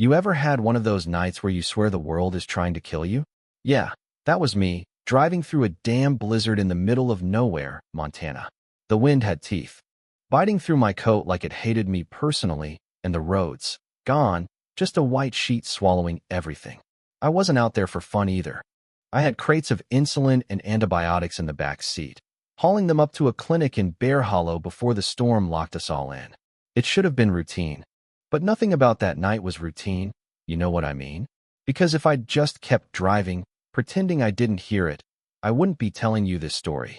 You ever had one of those nights where you swear the world is trying to kill you? Yeah, that was me, driving through a damn blizzard in the middle of nowhere, Montana. The wind had teeth, biting through my coat like it hated me personally, and the roads, gone, just a white sheet swallowing everything. I wasn't out there for fun either. I had crates of insulin and antibiotics in the back seat, hauling them up to a clinic in Bear Hollow before the storm locked us all in. It should have been routine. But nothing about that night was routine, you know what I mean? Because if I'd just kept driving, pretending I didn't hear it, I wouldn't be telling you this story.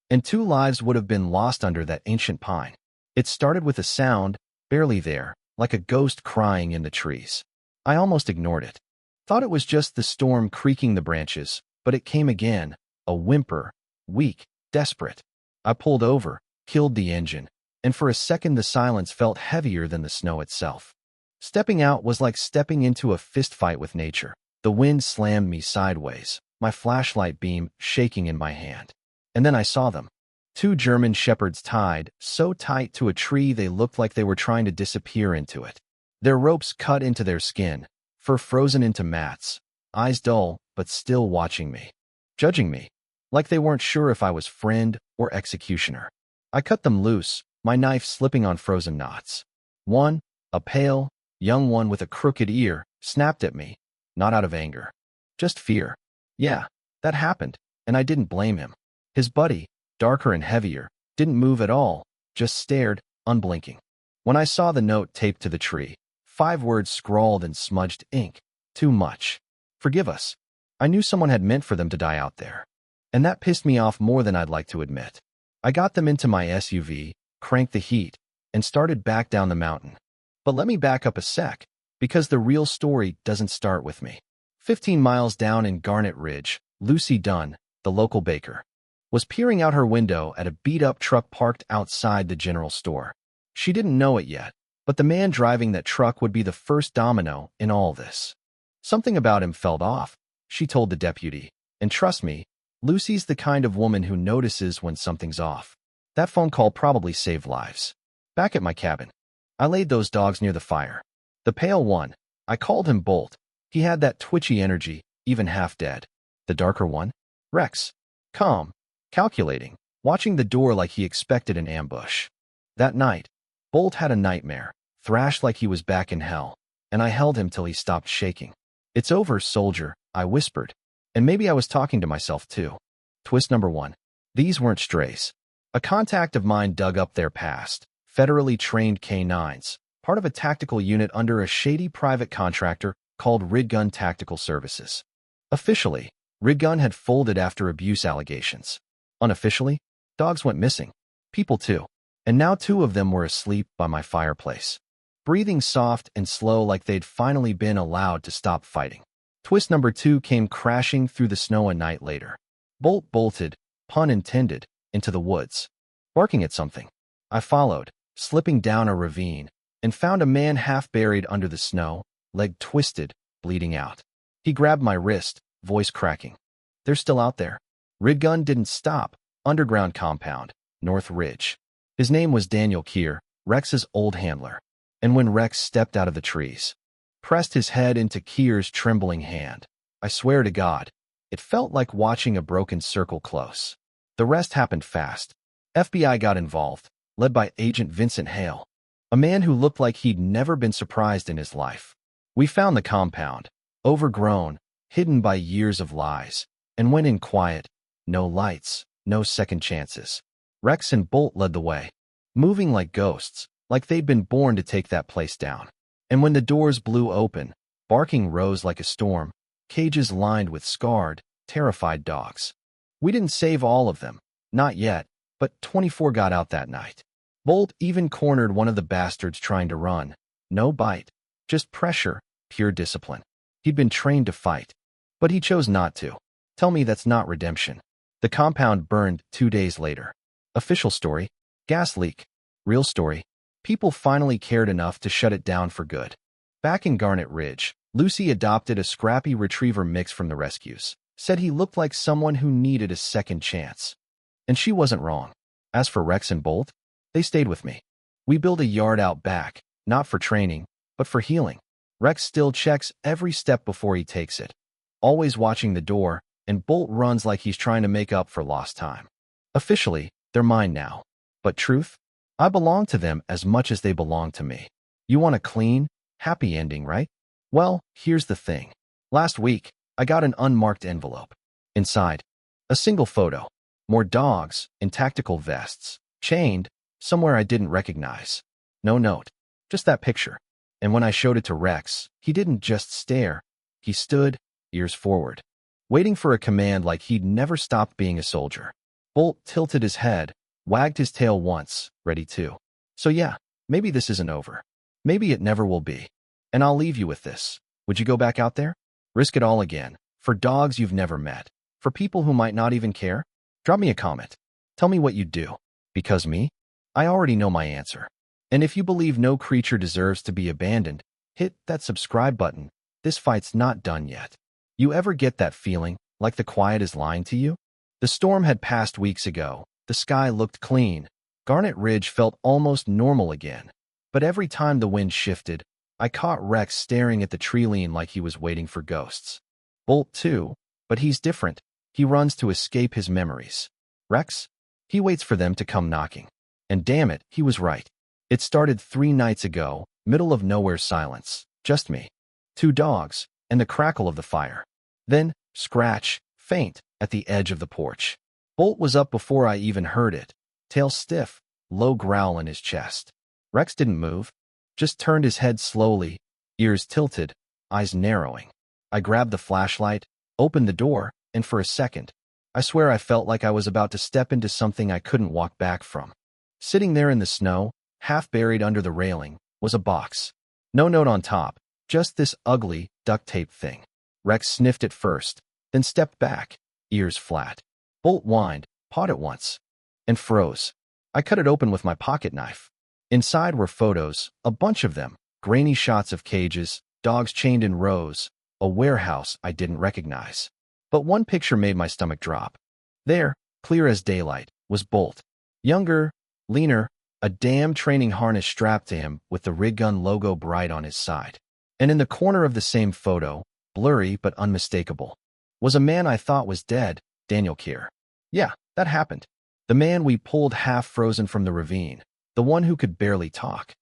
And 2 lives would have been lost under that ancient pine. It started with a sound, barely there, like a ghost crying in the trees. I almost ignored it. Thought it was just the storm creaking the branches, but it came again, a whimper, weak, desperate. I pulled over, killed the engine, and for a second the silence felt heavier than the snow itself. Stepping out was like stepping into a fistfight with nature. The wind slammed me sideways, my flashlight beam shaking in my hand. And then I saw them. 2 German shepherds tied, so tight to a tree they looked like they were trying to disappear into it. Their ropes cut into their skin, fur frozen into mats, eyes dull but still watching me, judging me, like they weren't sure if I was friend or executioner. I cut them loose, my knife slipping on frozen knots. One, a pale, young one with a crooked ear, snapped at me, not out of anger, just fear. Yeah, that happened, and I didn't blame him. His buddy, darker and heavier, didn't move at all, just stared, unblinking. When I saw the note taped to the tree, 5 words scrawled in smudged ink, too much. Forgive us. I knew someone had meant for them to die out there. And that pissed me off more than I'd like to admit. I got them into my SUV, cranked the heat, and started back down the mountain. But let me back up a sec, because the real story doesn't start with me. 15 miles down in Garnet Ridge, Lucy Dunn, the local baker, was peering out her window at a beat-up truck parked outside the general store. She didn't know it yet, but the man driving that truck would be the first domino in all this. Something about him felt off, she told the deputy, and trust me, Lucy's the kind of woman who notices when something's off. That phone call probably saved lives. Back at my cabin, I laid those dogs near the fire. The pale one, I called him Bolt. He had that twitchy energy, even half dead. The darker one, Rex, calm, calculating, watching the door like he expected an ambush. That night, Bolt had a nightmare, thrashed like he was back in hell, and I held him till he stopped shaking. It's over, soldier, I whispered, and maybe I was talking to myself too. Twist number 1. These weren't strays. A contact of mine dug up their past, federally trained K9s, part of a tactical unit under a shady private contractor called Ridgun Tactical Services. Officially, Ridgun had folded after abuse allegations. Unofficially, dogs went missing. People too. And now 2 of them were asleep by my fireplace, breathing soft and slow like they'd finally been allowed to stop fighting. Twist number 2 came crashing through the snow a night later. Bolt bolted, pun intended, into the woods, barking at something. I followed, slipping down a ravine, and found a man half buried under the snow, leg twisted, bleeding out. He grabbed my wrist, voice cracking. They're still out there. Ridgun didn't stop. Underground compound, North Ridge. His name was Daniel Keir, Rex's old handler. And when Rex stepped out of the trees, pressed his head into Keir's trembling hand, I swear to God, it felt like watching a broken circle close. The rest happened fast. FBI got involved, led by Agent Vincent Hale, a man who looked like he'd never been surprised in his life. We found the compound, overgrown, hidden by years of lies, and went in quiet. No lights, no second chances. Rex and Bolt led the way, moving like ghosts, like they'd been born to take that place down. And when the doors blew open, barking rose like a storm, cages lined with scarred, terrified dogs. We didn't save all of them, not yet, but 24 got out that night. Bolt even cornered one of the bastards trying to run. No bite, just pressure, pure discipline. He'd been trained to fight, but he chose not to. Tell me that's not redemption. The compound burned 2 days later. Official story, gas leak. Real story, people finally cared enough to shut it down for good. Back in Garnet Ridge, Lucy adopted a scrappy retriever mix from the rescues, said he looked like someone who needed a second chance. And she wasn't wrong. As for Rex and Bolt, they stayed with me. We built a yard out back, not for training, but for healing. Rex still checks every step before he takes it, always watching the door, and Bolt runs like he's trying to make up for lost time. Officially, they're mine now. But truth? I belong to them as much as they belong to me. You want a clean, happy ending, right? Well, here's the thing. Last week, I got an unmarked envelope. Inside, a single photo. More dogs in tactical vests, chained, somewhere I didn't recognize. No note, just that picture. And when I showed it to Rex, he didn't just stare. He stood, ears forward, waiting for a command like he'd never stopped being a soldier. Bolt tilted his head, wagged his tail once, ready to. So yeah, maybe this isn't over. Maybe it never will be. And I'll leave you with this. Would you go back out there? Risk it all again. For dogs you've never met. For people who might not even care? Drop me a comment. Tell me what you'd do. Because me? I already know my answer. And if you believe no creature deserves to be abandoned, hit that subscribe button. This fight's not done yet. You ever get that feeling, like the quiet is lying to you? The storm had passed weeks ago. The sky looked clean. Garnet Ridge felt almost normal again. But every time the wind shifted, I caught Rex staring at the tree line like he was waiting for ghosts. Bolt too, but he's different. He runs to escape his memories. Rex? He waits for them to come knocking. And damn it, he was right. It started 3 nights ago, middle of nowhere silence. Just me. 2 dogs, and the crackle of the fire. Then, scratch, faint, at the edge of the porch. Bolt was up before I even heard it, tail stiff, low growl in his chest. Rex didn't move, just turned his head slowly, ears tilted, eyes narrowing. I grabbed the flashlight, opened the door, and for a second, I swear I felt like I was about to step into something I couldn't walk back from. Sitting there in the snow, half buried under the railing, was a box. No note on top, just this ugly, duct tape thing. Rex sniffed it first, then stepped back, ears flat. Bolt whined, pawed it once, and froze. I cut it open with my pocket knife. Inside were photos, a bunch of them, grainy shots of cages, dogs chained in rows, a warehouse I didn't recognize. But one picture made my stomach drop. There, clear as daylight, was Bolt. Younger, leaner, a damn training harness strapped to him with the rig gun logo bright on his side. And in the corner of the same photo, blurry but unmistakable, was a man I thought was dead, Daniel Kier. Yeah, that happened. The man we pulled half frozen from the ravine, the one who could barely talk.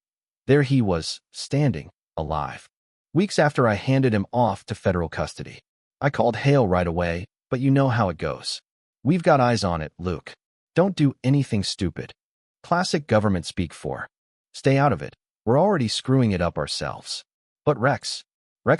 There he was, standing, alive. Weeks after I handed him off to federal custody. I called Hale right away, but you know how it goes. We've got eyes on it, Luke. Don't do anything stupid. Classic government speak for. Stay out of it. We're already screwing it up ourselves. But Rex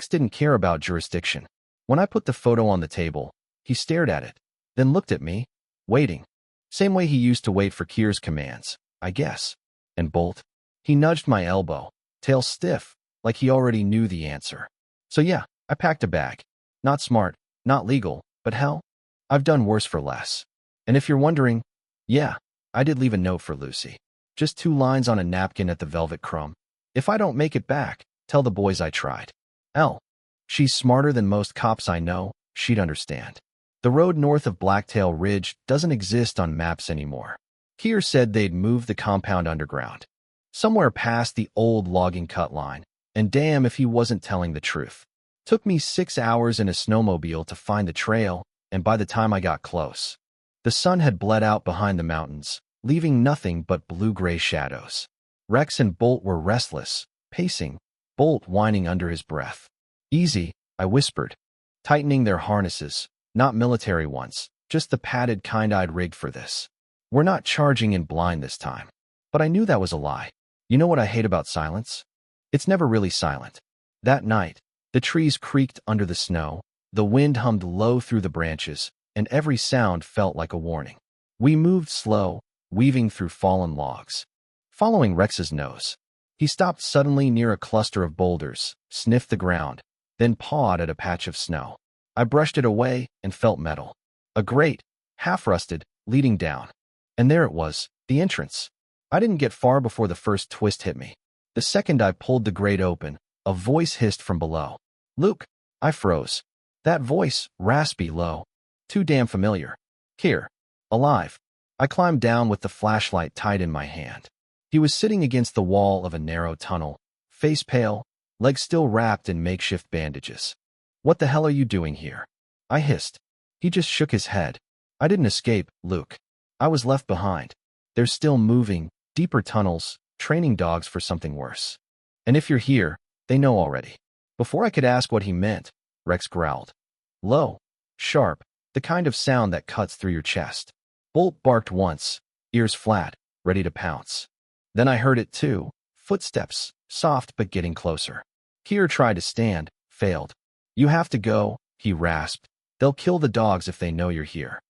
didn't care about jurisdiction. When I put the photo on the table, he stared at it, then looked at me, waiting. Same way he used to wait for Kier's commands, I guess. And Bolt? He nudged my elbow, tail stiff, like he already knew the answer. So yeah, I packed a bag. Not smart, not legal, but hell, I've done worse for less. And if you're wondering, yeah, I did leave a note for Lucy. Just 2 lines on a napkin at the Velvet Crumb. If I don't make it back, tell the boys I tried. L. She's smarter than most cops I know, she'd understand. The road north of Blacktail Ridge doesn't exist on maps anymore. Kier said they'd moved the compound underground, somewhere past the old logging cut line, and damn if he wasn't telling the truth. Took me 6 hours in a snowmobile to find the trail, and by the time I got close, the sun had bled out behind the mountains, leaving nothing but blue-gray shadows. Rex and Bolt were restless, pacing, Bolt whining under his breath. Easy, I whispered, tightening their harnesses. Not military ones, just the padded kind I'd rigged for this. We're not charging in blind this time. But I knew that was a lie. You know what I hate about silence? It's never really silent. That night, the trees creaked under the snow, the wind hummed low through the branches, and every sound felt like a warning. We moved slow, weaving through fallen logs. Following Rex's nose, he stopped suddenly near a cluster of boulders, sniffed the ground, then pawed at a patch of snow. I brushed it away and felt metal. A grate, half-rusted, leading down. And there it was, the entrance. I didn't get far before the first twist hit me. The second I pulled the grate open, a voice hissed from below. Luke, I froze. That voice, raspy, low. Too damn familiar. Kier. Alive. I climbed down with the flashlight tight in my hand. He was sitting against the wall of a narrow tunnel, face pale, legs still wrapped in makeshift bandages. "What the hell are you doing here?" I hissed. He just shook his head. "I didn't escape, Luke. I was left behind. There's still moving, deeper tunnels, training dogs for something worse. And if you're here, they know already." Before I could ask what he meant, Rex growled. Low, sharp, the kind of sound that cuts through your chest. Bolt barked once, ears flat, ready to pounce. Then I heard it too, footsteps, soft but getting closer. Kier tried to stand, failed. "You have to go," he rasped. "They'll kill the dogs if they know you're here."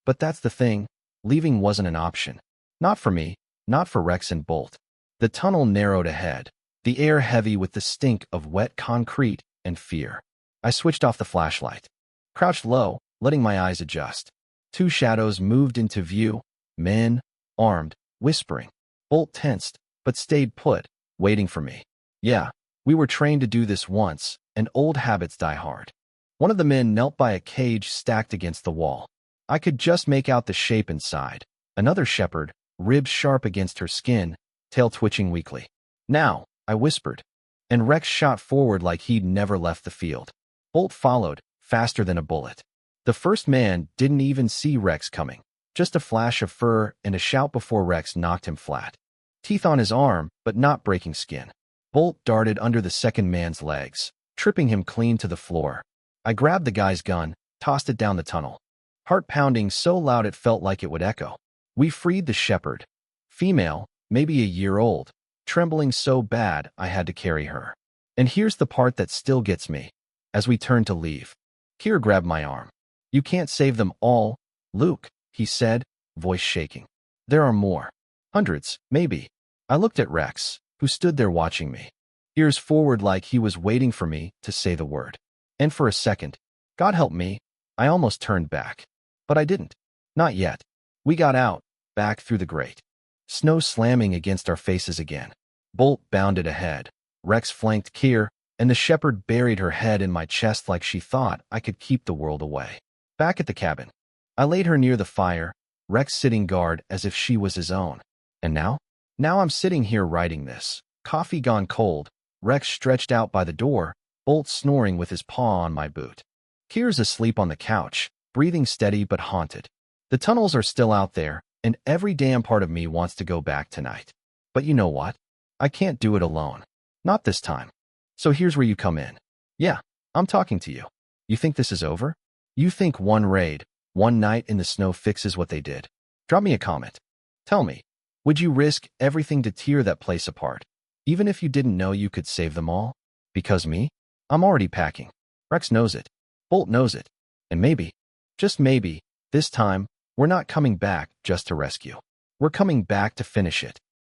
But that's the thing, leaving wasn't an option. Not for me, not for Rex and Bolt. The tunnel narrowed ahead, the air heavy with the stink of wet concrete and fear. I switched off the flashlight. Crouched low, letting my eyes adjust. Two shadows moved into view, men, armed, whispering. Bolt tensed, but stayed put, waiting for me. Yeah, we were trained to do this once, and old habits die hard. One of the men knelt by a cage stacked against the wall. I could just make out the shape inside. Another shepherd, ribs sharp against her skin, tail twitching weakly. "Now," I whispered, and Rex shot forward like he'd never left the field. Bolt followed, faster than a bullet. The first man didn't even see Rex coming. Just a flash of fur and a shout before Rex knocked him flat. Teeth on his arm, but not breaking skin. Bolt darted under the second man's legs, tripping him clean to the floor. I grabbed the guy's gun, tossed it down the tunnel. Heart pounding so loud it felt like it would echo. We freed the shepherd. Female, maybe a year old, trembling so bad I had to carry her. And here's the part that still gets me. As we turned to leave, Kier grabbed my arm. "You can't save them all, Luke," he said, voice shaking. "There are more. Hundreds, maybe." I looked at Rex, who stood there watching me, ears forward like he was waiting for me to say the word. And for a second, God help me, I almost turned back. But I didn't. Not yet. We got out, back through the grate. Snow slamming against our faces again. Bolt bounded ahead. Rex flanked Kier, and the shepherd buried her head in my chest like she thought I could keep the world away. Back at the cabin, I laid her near the fire, Rex sitting guard as if she was his own. And now? Now I'm sitting here writing this. Coffee gone cold, Rex stretched out by the door, Bolt snoring with his paw on my boot. Kier's asleep on the couch, breathing steady but haunted. The tunnels are still out there, and every damn part of me wants to go back tonight. But you know what? I can't do it alone. Not this time. So here's where you come in. Yeah, I'm talking to you. You think this is over? You think one raid, one night in the snow fixes what they did? Drop me a comment. Tell me, would you risk everything to tear that place apart, even if you didn't know you could save them all? Because me? I'm already packing. Rex knows it. Bolt knows it. And maybe, just maybe, this time, we're not coming back just to rescue. We're coming back to finish it.